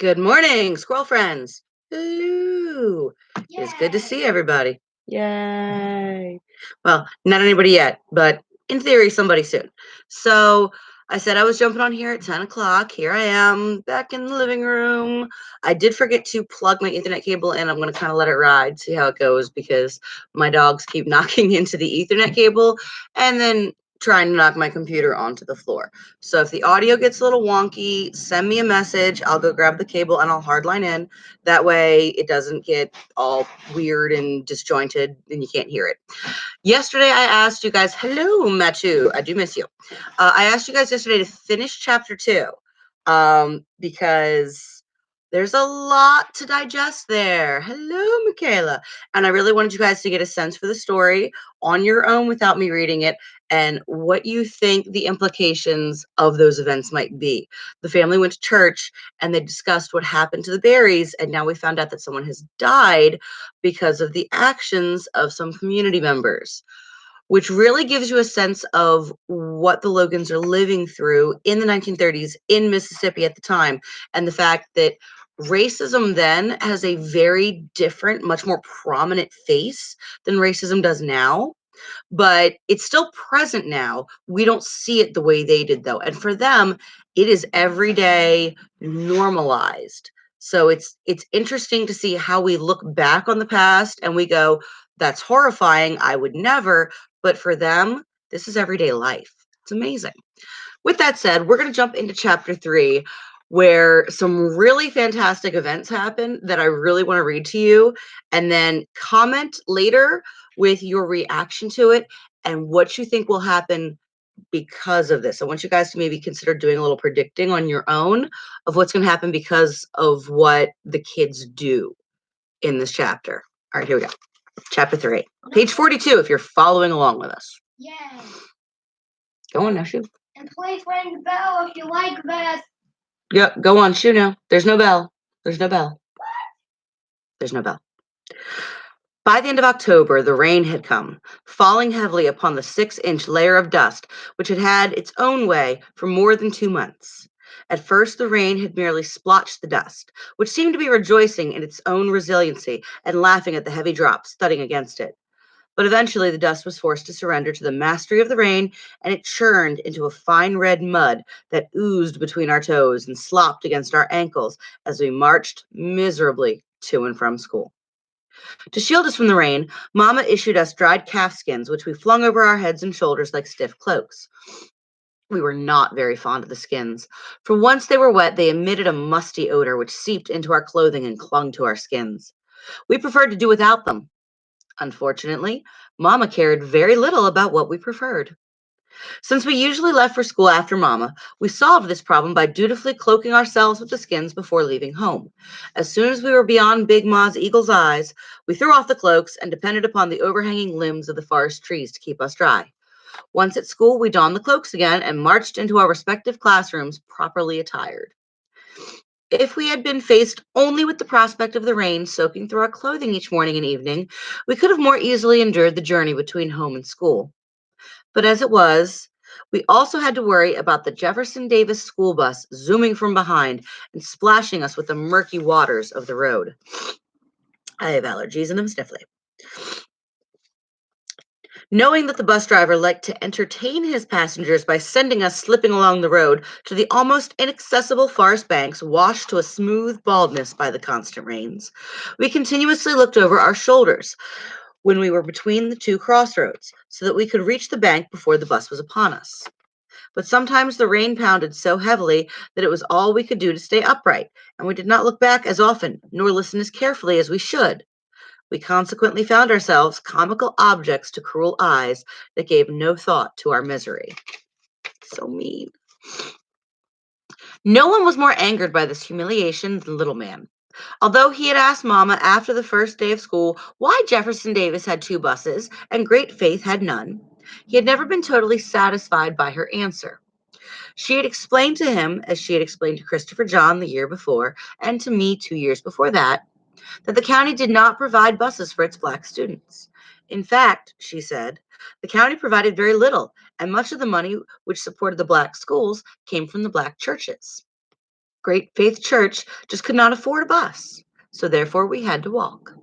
Good morning, squirrel friends. Hello. It's good to see everybody. Yay. Well, not anybody yet, but in theory, somebody soon. So I said I was jumping on here at 10 o'clock. Here I am back in the living room. I did forget to plug my Ethernet cable in. I'm going to kind of let it ride, see how it goes, because my dogs keep knocking into the Ethernet cable and then trying to knock my computer onto the floor. So if the audio gets a little wonky, send me a message. I'll go grab the cable and I'll hardline in. That way it doesn't get all weird and disjointed and you can't hear it. Yesterday I asked you guys, hello, Matthew, I do miss you. I asked you guys yesterday to finish chapter 2 because there's a lot to digest there. Hello, Michaela. And I really wanted you guys to get a sense for the story on your own without me reading it and what you think the implications of those events might be. The family went to church and they discussed what happened to the berries, and now we found out that someone has died because of the actions of some community members, which really gives you a sense of what the Logans are living through in the 1930s in Mississippi at the time, and the fact that racism then has a very different, much more prominent face than racism does now. But it's still present now. We don't see it the way they did, though. And for them, it is everyday normalized. So it's interesting to see how we look back on the past and we go, that's horrifying. I would never. But for them, this is everyday life. It's amazing. With that said, we're going to jump into chapter 3, where some really fantastic events happen that I really want to read to you, and then comment later with your reaction to it and what you think will happen because of this. I want you guys to maybe consider doing a little predicting on your own of what's going to happen because of what the kids do in this chapter. All right, here we go. Chapter 3, page 42, if you're following along with us. Yay. Go on now, shoot. And please ring the bell if you like this. Yep, go on, shoot now. There's no bell. There's no bell. There's no bell. By the end of October, the rain had come, falling heavily upon the 6-inch layer of dust which had had its own way for more than 2 months. At first, the rain had merely splotched the dust, which seemed to be rejoicing in its own resiliency and laughing at the heavy drops thudding against it. But eventually, the dust was forced to surrender to the mastery of the rain, and it churned into a fine red mud that oozed between our toes and slopped against our ankles as we marched miserably to and from school. To shield us from the rain, Mama issued us dried calf skins, which we flung over our heads and shoulders like stiff cloaks. We were not very fond of the skins, for once they were wet, they emitted a musty odor which seeped into our clothing and clung to our skins. We preferred to do without them. Unfortunately, Mama cared very little about what we preferred. Since we usually left for school after Mama, we solved this problem by dutifully cloaking ourselves with the skins before leaving home. As soon as we were beyond Big Ma's eagle's eyes, we threw off the cloaks and depended upon the overhanging limbs of the forest trees to keep us dry. Once at school, we donned the cloaks again and marched into our respective classrooms properly attired. If we had been faced only with the prospect of the rain soaking through our clothing each morning and evening, we could have more easily endured the journey between home and school. But as it was, we also had to worry about the Jefferson Davis school bus zooming from behind and splashing us with the murky waters of the road. I have allergies and I'm sniffly. Knowing that the bus driver liked to entertain his passengers by sending us slipping along the road to the almost inaccessible forest banks washed to a smooth baldness by the constant rains, we continuously looked over our shoulders when we were between the two crossroads so that we could reach the bank before the bus was upon us. But sometimes the rain pounded so heavily that it was all we could do to stay upright, and we did not look back as often nor listen as carefully as we should. We consequently found ourselves comical objects to cruel eyes that gave no thought to our misery. So mean. No one was more angered by this humiliation than Little Man. Although he had asked Mama after the first day of school why Jefferson Davis had 2 buses and Great Faith had none, he had never been totally satisfied by her answer. She had explained to him, as she had explained to Christopher John the year before, and to me 2 years before that the county did not provide buses for its black students. In fact, she said, the county provided very little, and much of the money which supported the black schools came from the black churches. Great Faith Church just could not afford a bus, so therefore we had to walk.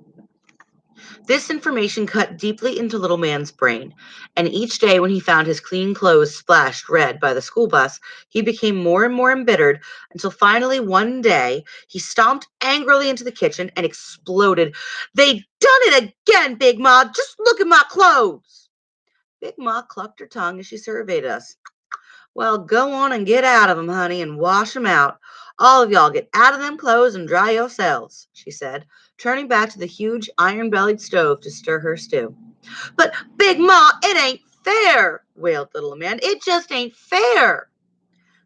This information cut deeply into little man's brain, and each day when he found his clean clothes splashed red by the school bus, he became more and more embittered until finally one day he stomped angrily into the kitchen and exploded. "They done it again, Big Ma! Just look at my clothes!" Big Ma clucked her tongue as she surveyed us. "Well, go on and get out of 'em, honey, and wash 'em out. All of y'all get out of them clothes and dry yourselves," she said, turning back to the huge iron-bellied stove to stir her stew. "But, Big Ma, it ain't fair," wailed little man. "It just ain't fair."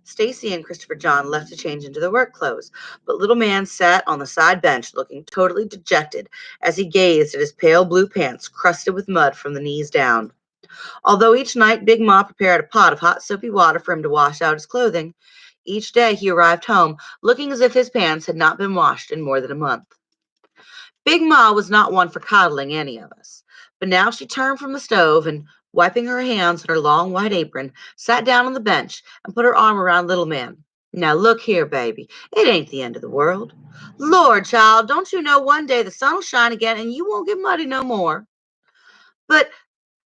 Stacy and Christopher John left to change into their work clothes, but little man sat on the side bench looking totally dejected as he gazed at his pale blue pants crusted with mud from the knees down. Although each night Big Ma prepared a pot of hot soapy water for him to wash out his clothing, each day he arrived home looking as if his pants had not been washed in more than a month. Big Ma was not one for coddling any of us, but now she turned from the stove and, wiping her hands on her long white apron, sat down on the bench and put her arm around little man. "Now look here, baby, it ain't the end of the world. Lord, child, don't you know one day the sun'll shine again and you won't get muddy no more?" "But,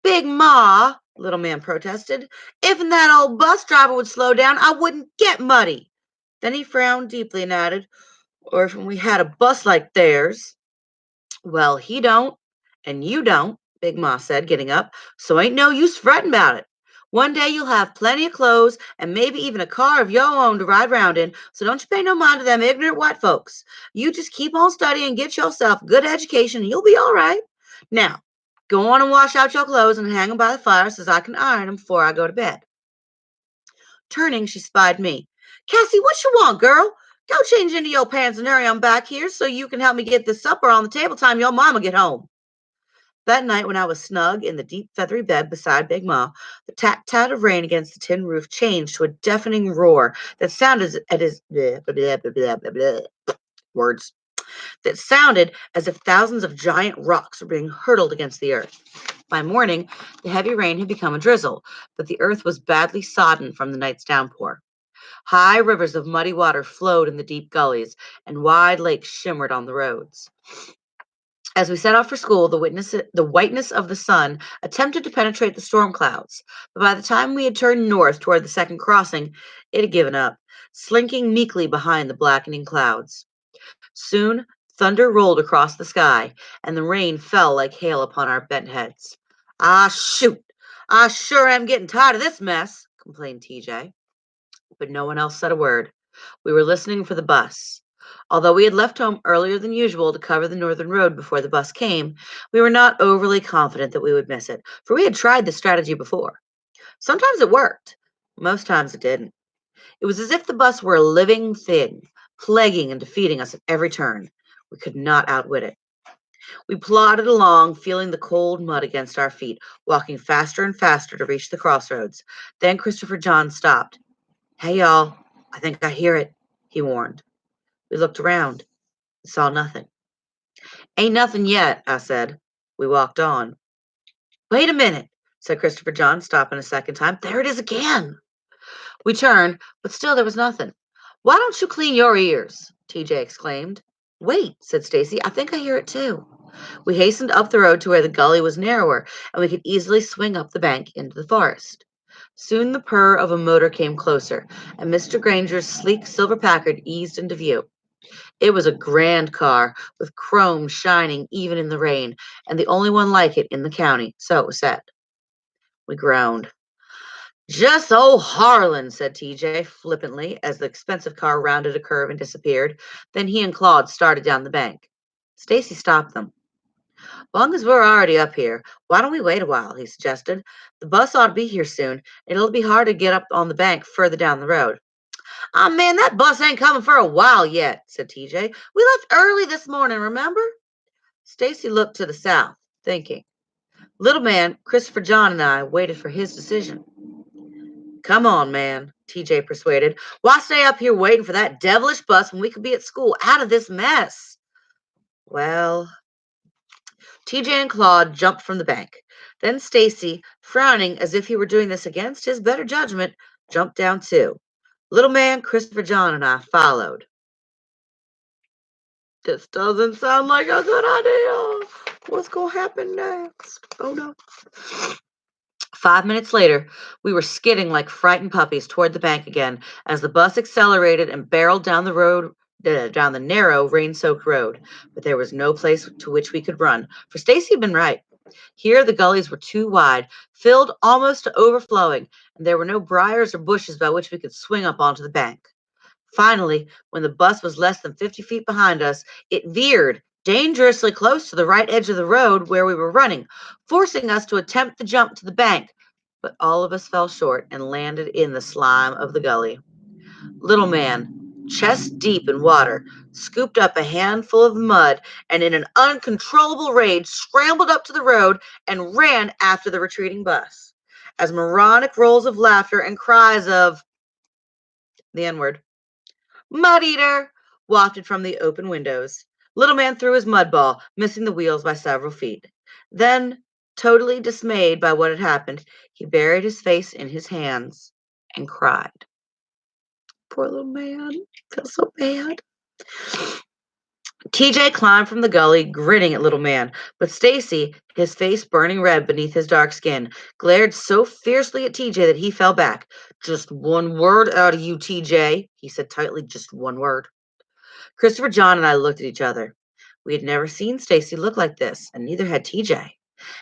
Big Ma," little man protested, "if'n that old bus driver would slow down, I wouldn't get muddy." Then he frowned deeply and added, "Or if we had a bus like theirs." "Well, he don't, and you don't," Big Ma said, getting up, "so ain't no use fretting about it. One day you'll have plenty of clothes and maybe even a car of your own to ride round in, so don't you pay no mind to them ignorant white folks. You just keep on studying and get yourself a good education and you'll be all right. Now, go on and wash out your clothes and hang 'em by the fire so's I can iron 'em before I go to bed." Turning, she spied me. "Cassie, what you want, girl? Go change into your pants and hurry on back here so you can help me get this supper on the table time your mama get home." That night, when I was snug in the deep feathery bed beside Big Ma, the tat-tat of rain against the tin roof changed to a deafening roar that sounded at his words that sounded as if thousands of giant rocks were being hurled against the earth. By morning, the heavy rain had become a drizzle, but the earth was badly sodden from the night's downpour. High rivers of muddy water flowed in the deep gullies, and wide lakes shimmered on the roads. As we set out for school, the whiteness of the sun attempted to penetrate the storm clouds, but by the time we had turned north toward the second crossing, it had given up, slinking meekly behind the blackening clouds. Soon, thunder rolled across the sky, and the rain fell like hail upon our bent heads. "Ah, shoot! I sure am getting tired of this mess," complained TJ. But no one else said a word. We were listening for the bus. Although we had left home earlier than usual to cover the northern road before the bus came, we were not overly confident that we would miss it, for we had tried this strategy before. Sometimes it worked. Most times it didn't. It was as if the bus were a living thing, plaguing and defeating us at every turn. We could not outwit it. We plodded along, feeling the cold mud against our feet, walking faster and faster to reach the crossroads. Then Christopher John stopped. "Hey, y'all, I think I hear it," he warned. We looked around and saw nothing. "Ain't nothing yet," I said. We walked on. "Wait a minute," said Christopher John, stopping a second time. "There it is again." We turned, but still there was nothing. "Why don't you clean your ears?" TJ exclaimed. "Wait," said Stacy. "I think I hear it too." We hastened up the road to where the gully was narrower, and we could easily swing up the bank into the forest. Soon the purr of a motor came closer, and Mr. Granger's sleek silver Packard eased into view. It was a grand car, with chrome shining even in the rain, and the only one like it in the county, so it was said. We groaned. "Just old Harlan," said TJ flippantly as the expensive car rounded a curve and disappeared. Then he and Claude started down the bank. Stacy stopped them. "Long as we're already up here, why don't we wait a while?" he suggested. "The bus ought to be here soon, and it'll be hard to get up on the bank further down the road." "Ah, man, that bus ain't coming for a while yet," said TJ. "We left early this morning, remember?" Stacy looked to the south, thinking. Little man, Christopher John, and I waited for his decision. "Come on, man," TJ persuaded. "Why stay up here waiting for that devilish bus when we could be at school out of this mess?" Well, TJ and Claude jumped from the bank. Then Stacy, frowning as if he were doing this against his better judgment, jumped down too. Little man, Christopher John, and I followed. This doesn't sound like a good idea. What's going to happen next? Oh no. 5 minutes later, we were skidding like frightened puppies toward the bank again as the bus accelerated and barreled down the road, down the narrow, rain-soaked road. But there was no place to which we could run, for Stacy had been right. Here, the gullies were too wide, filled almost to overflowing, and there were no briars or bushes by which we could swing up onto the bank. Finally, when the bus was less than 50 feet behind us, it veered dangerously close to the right edge of the road where we were running, forcing us to attempt the jump to the bank. But all of us fell short and landed in the slime of the gully. Little man, chest deep in water, scooped up a handful of mud and, in an uncontrollable rage, scrambled up to the road and ran after the retreating bus. As moronic rolls of laughter and cries of the N word, "Mud eater," wafted from the open windows. Little man threw his mud ball, missing the wheels by several feet. Then, totally dismayed by what had happened, he buried his face in his hands and cried. Poor little man. Feels so bad. TJ climbed from the gully, grinning at little man, but Stacy, his face burning red beneath his dark skin, glared so fiercely at TJ that he fell back. "Just one word out of you, TJ," he said tightly. "Just one word." Christopher John and I looked at each other. We had never seen Stacy look like this, and neither had TJ.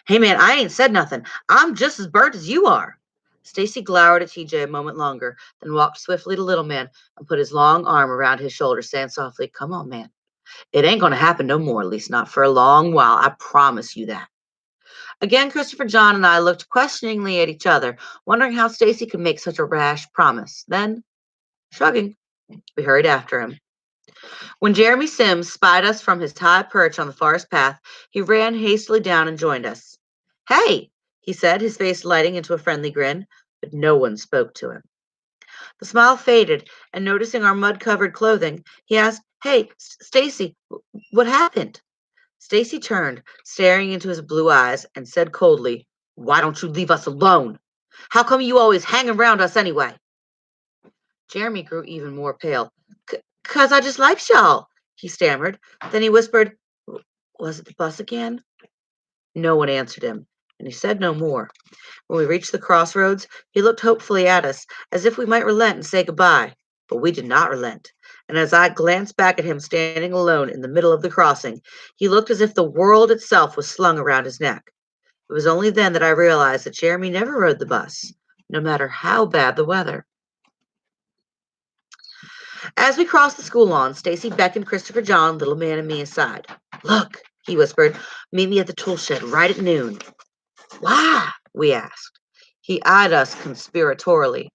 "Hey man, I ain't said nothing. I'm just as burnt as you are." Stacy glowered at TJ a moment longer, then walked swiftly to Little Man and put his long arm around his shoulder, saying softly, "Come on, man. It ain't gonna happen no more, at least not for a long while. I promise you that." Again, Christopher John and I looked questioningly at each other, wondering how Stacy could make such a rash promise. Then, shrugging, we hurried after him. When Jeremy Sims spied us from his high perch on the forest path, he ran hastily down and joined us. "Hey," he said, his face lighting into a friendly grin, but no one spoke to him. The smile faded, and noticing our mud-covered clothing, he asked, "Hey, Stacy, what happened?" Stacy turned, staring into his blue eyes, and said coldly, "Why don't you leave us alone? How come you always hang around us anyway?" Jeremy grew even more pale. "'Cause I just like y'all," he stammered. Then he whispered, "Was it the bus again?" No one answered him, and he said no more. When we reached the crossroads, he looked hopefully at us, as if we might relent and say goodbye. But we did not relent, and as I glanced back at him standing alone in the middle of the crossing, he looked as if the world itself was slung around his neck. It was only then that I realized that Jeremy never rode the bus, no matter how bad the weather. As we crossed the school lawn, Stacy beckoned Christopher John, Little Man, and me aside. "Look," he whispered, "meet me at the tool shed right at noon." "Why?" we asked. He eyed us conspiratorially.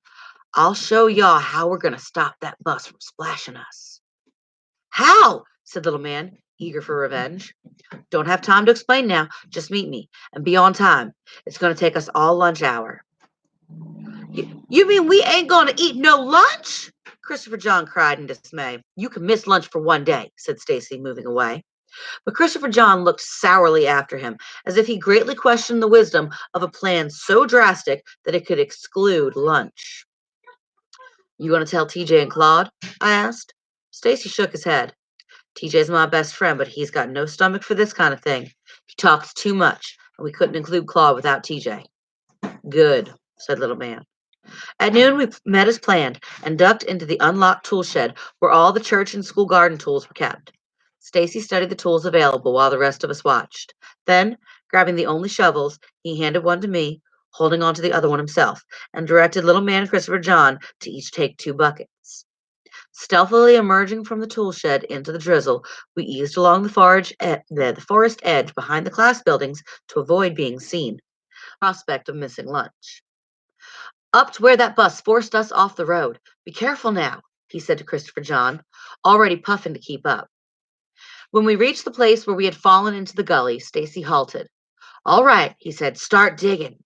"I'll show y'all how we're going to stop that bus from splashing us." "How?" said Little Man, eager for revenge. "Don't have time to explain now. Just meet me and be on time. It's going to take us all lunch hour." You mean we ain't going to eat no lunch?" Christopher John cried in dismay. "You can miss lunch for one day," said Stacy, moving away. But Christopher John looked sourly after him, as if he greatly questioned the wisdom of a plan so drastic that it could exclude lunch. "You going to tell TJ and Claude?" I asked. Stacy shook his head. "TJ's my best friend, but he's got no stomach for this kind of thing. He talks too much, and we couldn't include Claude without TJ." "Good," said Little Man. At noon, we met as planned and ducked into the unlocked tool shed where all the church and school garden tools were kept. Stacy studied the tools available while the rest of us watched. Then, grabbing the only shovels, he handed one to me, holding on to the other one himself, and directed Little Man and Christopher John to each take 2 buckets. Stealthily emerging from the tool shed into the drizzle, we eased along the forest edge behind the class buildings to avoid being seen. Prospect of missing lunch. "Up to where that bus forced us off the road. Be careful now," he said to Christopher John, already puffing to keep up. When we reached the place where we had fallen into the gully, Stacy halted. "All right," he said, "start digging."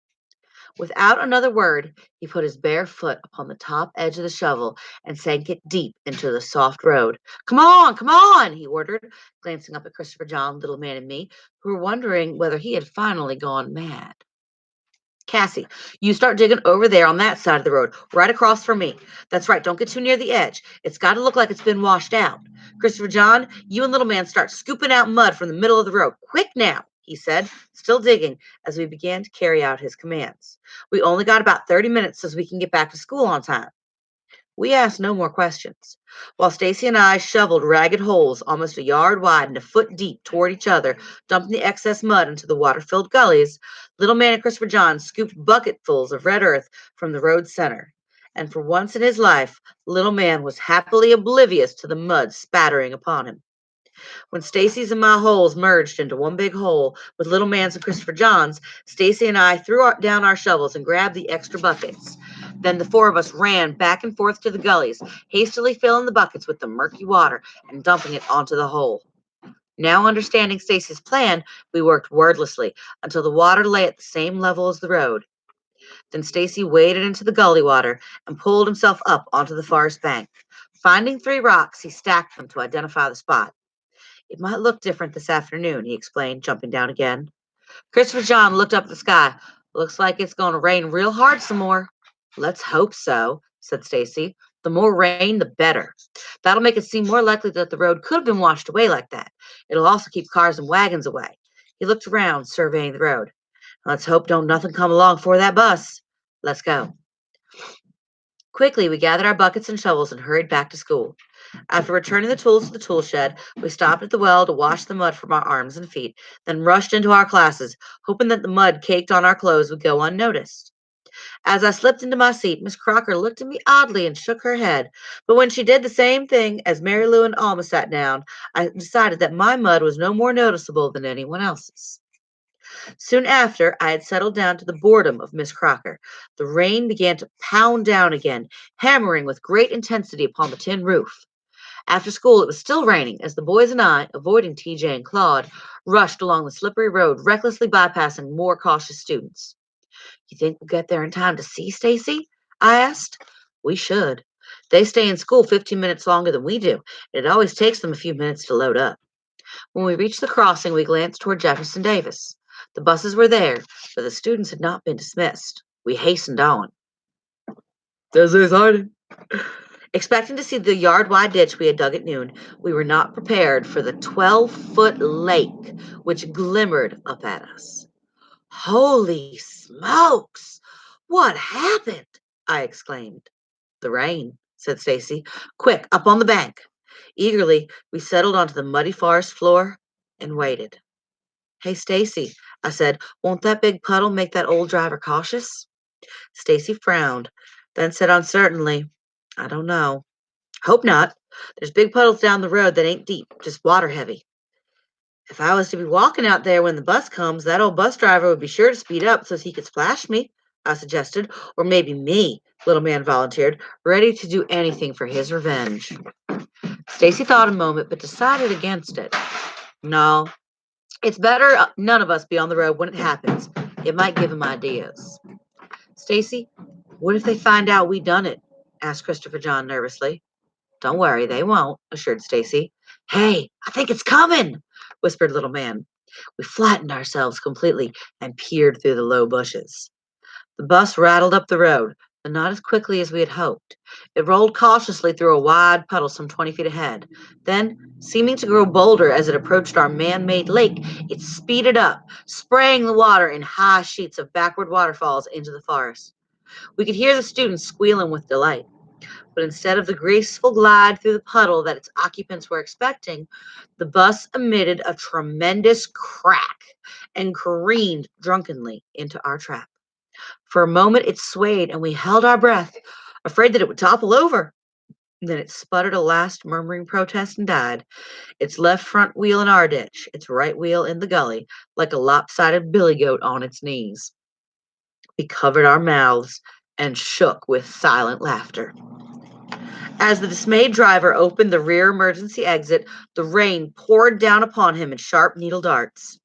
Without another word, he put his bare foot upon the top edge of the shovel and sank it deep into the soft road. Come on," he ordered, glancing up at Christopher John, Little Man, and me, who were wondering whether he had finally gone mad. Cassie, you start digging over there on that side of the road, right across from me. That's right, don't get too near the edge. It's got to look like it's been washed out. Christopher John, you and little man start scooping out mud from the middle of the road. Quick now, he said, still digging as we began to carry out his commands. We only got about 30 minutes so we can get back to school on time. We asked no more questions. While Stacy and I shoveled ragged holes almost a yard wide and a foot deep toward each other, dumping the excess mud into the water-filled gullies, little man and Christopher John scooped bucketfuls of red earth from the road center. And for once in his life, little man was happily oblivious to the mud spattering upon him. When Stacy's and my holes merged into one big hole with little man's and Christopher John's, Stacy and I threw down our shovels and grabbed the extra buckets. Then the four of us ran back and forth to the gullies, hastily filling the buckets with the murky water and dumping it onto the hole. Now understanding Stacy's plan, we worked wordlessly until the water lay at the same level as the road. Then Stacy waded into the gully water and pulled himself up onto the forest bank. Finding 3 rocks, he stacked them to identify the spot. It might look different this afternoon, he explained, jumping down again. Christopher John looked up at the sky. Looks like it's going to rain real hard some more. Let's hope so, said Stacy. The more rain, the better. That'll make it seem more likely that the road could have been washed away like that. It'll also keep cars and wagons away. He looked around, surveying the road. Let's hope don't nothing come along for that bus. Let's go. Quickly, we gathered our buckets and shovels and hurried back to school. After returning the tools to the tool shed, we stopped at the well to wash the mud from our arms and feet, then rushed into our classes, hoping that the mud caked on our clothes would go unnoticed. As I slipped into my seat, Miss Crocker looked at me oddly and shook her head. But when she did the same thing as Mary Lou and Alma sat down, I decided that my mud was no more noticeable than anyone else's. Soon after I had settled down to the boredom of Miss Crocker, the rain began to pound down again, hammering with great intensity upon the tin roof. After school, it was still raining as the boys and I, avoiding TJ and Claude, rushed along the slippery road, recklessly bypassing more cautious students. You think we'll get there in time to see Stacy? I asked. We should. They stay in school 15 minutes longer than we do, and it always takes them a few minutes to load up. When we reached the crossing, we glanced toward Jefferson Davis. The buses were there, but the students had not been dismissed. We hastened on. This is hard. Expecting to see the yard-wide ditch we had dug at noon, we were not prepared for the 12-foot lake which glimmered up at us. Holy smokes! What happened? I exclaimed. The rain, said Stacy. Quick, up on the bank. Eagerly, we settled onto the muddy forest floor and waited. Hey, Stacy, I said, won't that big puddle make that old driver cautious? Stacy frowned, then said uncertainly, I don't know. Hope not. There's big puddles down the road that ain't deep, just water heavy. If I was to be walking out there when the bus comes, that old bus driver would be sure to speed up so he could splash me, I suggested. Or maybe me, little man volunteered, ready to do anything for his revenge. Stacy thought a moment, but decided against it. No, it's better none of us be on the road when it happens. It might give him ideas. Stacy, what if they find out we done it? Asked Christopher John nervously. Don't worry, they won't, assured Stacy. Hey, I think it's coming, whispered little man. We flattened ourselves completely and peered through the low bushes. The bus rattled up the road, but not as quickly as we had hoped. It rolled cautiously through a wide puddle some 20 feet ahead. Then, seeming to grow bolder as it approached our man-made lake, it speeded up, spraying the water in high sheets of backward waterfalls into the forest. We could hear the students squealing with delight. But instead of the graceful glide through the puddle that its occupants were expecting, the bus emitted a tremendous crack and careened drunkenly into our trap. For a moment it swayed and we held our breath, afraid that it would topple over. Then it sputtered a last murmuring protest and died, its left front wheel in our ditch, its right wheel in the gully, like a lopsided billy goat on its knees. We covered our mouths and shook with silent laughter. As the dismayed driver opened the rear emergency exit, the rain poured down upon him in sharp needle darts.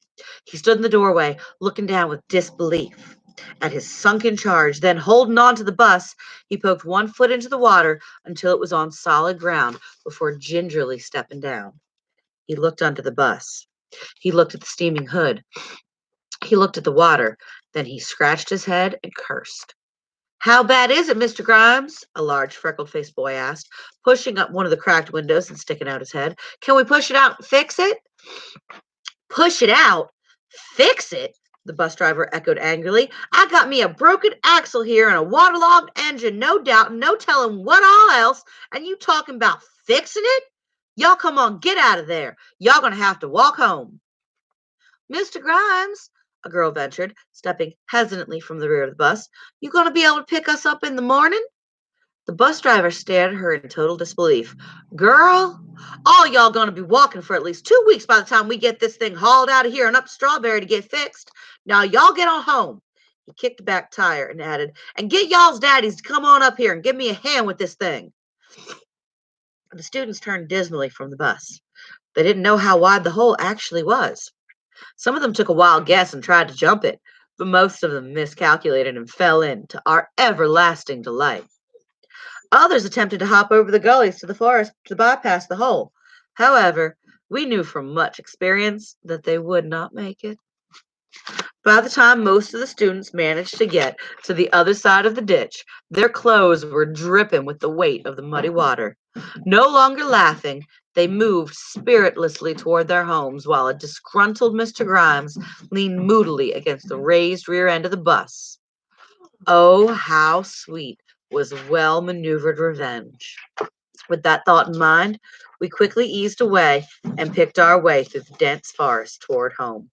He stood in the doorway, looking down with disbelief at his sunken charge. Then, holding on to the bus, he poked one foot into the water until it was on solid ground before gingerly stepping down. He looked under the bus. He looked at the steaming hood. He looked at the water, then he scratched his head and cursed. "How bad is it, Mr. Grimes?" a large freckled-faced boy asked, pushing up one of the cracked windows and sticking out his head. "Can we push it out and fix it?" "Push it out? Fix it?" the bus driver echoed angrily. "I got me a broken axle here and a waterlogged engine, no doubt, and no telling what all else, and you talking about fixing it? Y'all come on, get out of there. Y'all gonna have to walk home." "Mr. Grimes," a girl ventured, stepping hesitantly from the rear of the bus, "you gonna be able to pick us up in the morning?" The bus driver stared at her in total disbelief. "Girl, all y'all gonna be walking for at least 2 weeks by the time we get this thing hauled out of here and up to Strawberry to get fixed. Now y'all get on home." He kicked the back tire and added, "And get y'all's daddies to come on up here and give me a hand with this thing." The students turned dismally from the bus. They didn't know how wide the hole actually was. Some of them took a wild guess and tried to jump it, but most of them miscalculated and fell in, to our everlasting delight. Others attempted to hop over the gullies to the forest to bypass the hole. However, we knew from much experience that they would not make it. By the time most of the students managed to get to the other side of the ditch, their clothes were dripping with the weight of the muddy water. No longer laughing, they moved spiritlessly toward their homes while a disgruntled Mr. Grimes leaned moodily against the raised rear end of the bus. Oh, how sweet was well maneuvered revenge! With that thought in mind, we quickly eased away and picked our way through the dense forest toward home.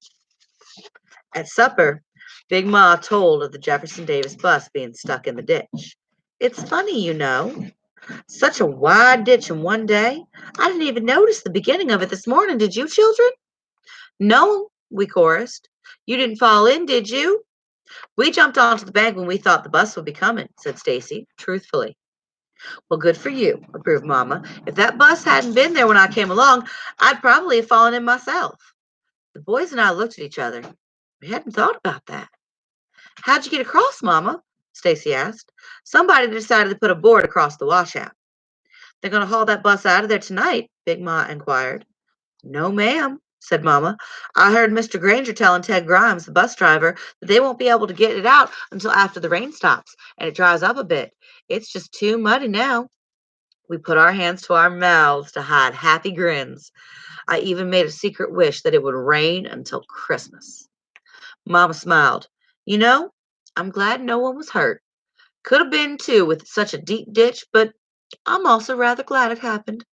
At supper, Big Ma told of the Jefferson Davis bus being stuck in the ditch. "It's funny, you know. Such a wide ditch in one day. I didn't even notice the beginning of it this morning. Did you, children?" "No," we chorused. "You didn't fall in, did you?" "We jumped onto the bank when we thought the bus would be coming," said Stacy, truthfully. "Well, good for you," approved Mama. "If that bus hadn't been there when I came along, I'd probably have fallen in myself." The boys and I looked at each other. We hadn't thought about that. "How'd you get across, Mama?" Stacy asked. "Somebody decided to put a board across the washout." "They're going to haul that bus out of there tonight?" Big Ma inquired. "No, ma'am," said Mama. "I heard Mr. Granger telling Ted Grimes, the bus driver, that they won't be able to get it out until after the rain stops and it dries up a bit. It's just too muddy now." We put our hands to our mouths to hide happy grins. I even made a secret wish that it would rain until Christmas. Mama smiled. "You know, I'm glad no one was hurt. Could have been too with such a deep ditch, but I'm also rather glad it happened."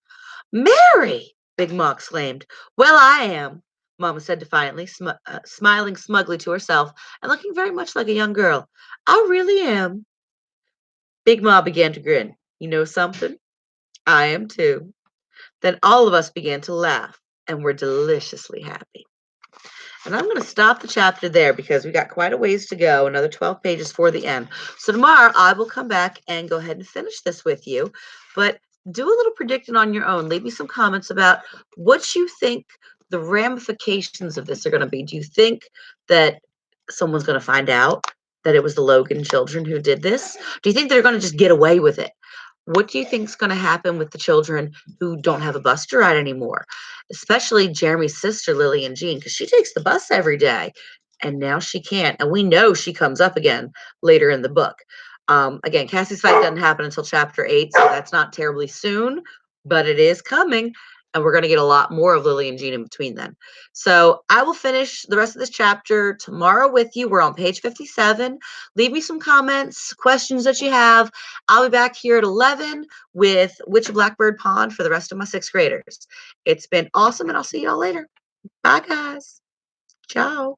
"Mary!" Big Ma exclaimed. "Well, I am," Mama said defiantly, smiling smugly to herself and looking very much like a young girl. "I really am." Big Ma began to grin. "You know something? I am too." Then all of us began to laugh and were deliciously happy. And I'm going to stop the chapter there because we got quite a ways to go, another 12 pages for the end. So tomorrow I will come back and go ahead and finish this with you. But do a little predicting on your own. Leave me some comments about what you think the ramifications of this are going to be. Do you think that someone's going to find out that it was the Logan children who did this? Do you think they're going to just get away with it? What do you think is going to happen with the children who don't have a bus to ride anymore? Especially Jeremy's sister, Lillian Jean, because she takes the bus every day and now she can't. And we know she comes up again later in the book. Again, Cassie's fight doesn't happen until chapter 8, so that's not terribly soon, but it is coming. And we're going to get a lot more of Lily and Jean in between then. So I will finish the rest of this chapter tomorrow with you. We're on page 57. Leave me some comments, questions that you have. I'll be back here at 11 with Witch of Blackbird Pond for the rest of my sixth graders. It's been awesome, and I'll see y'all later. Bye, guys. Ciao.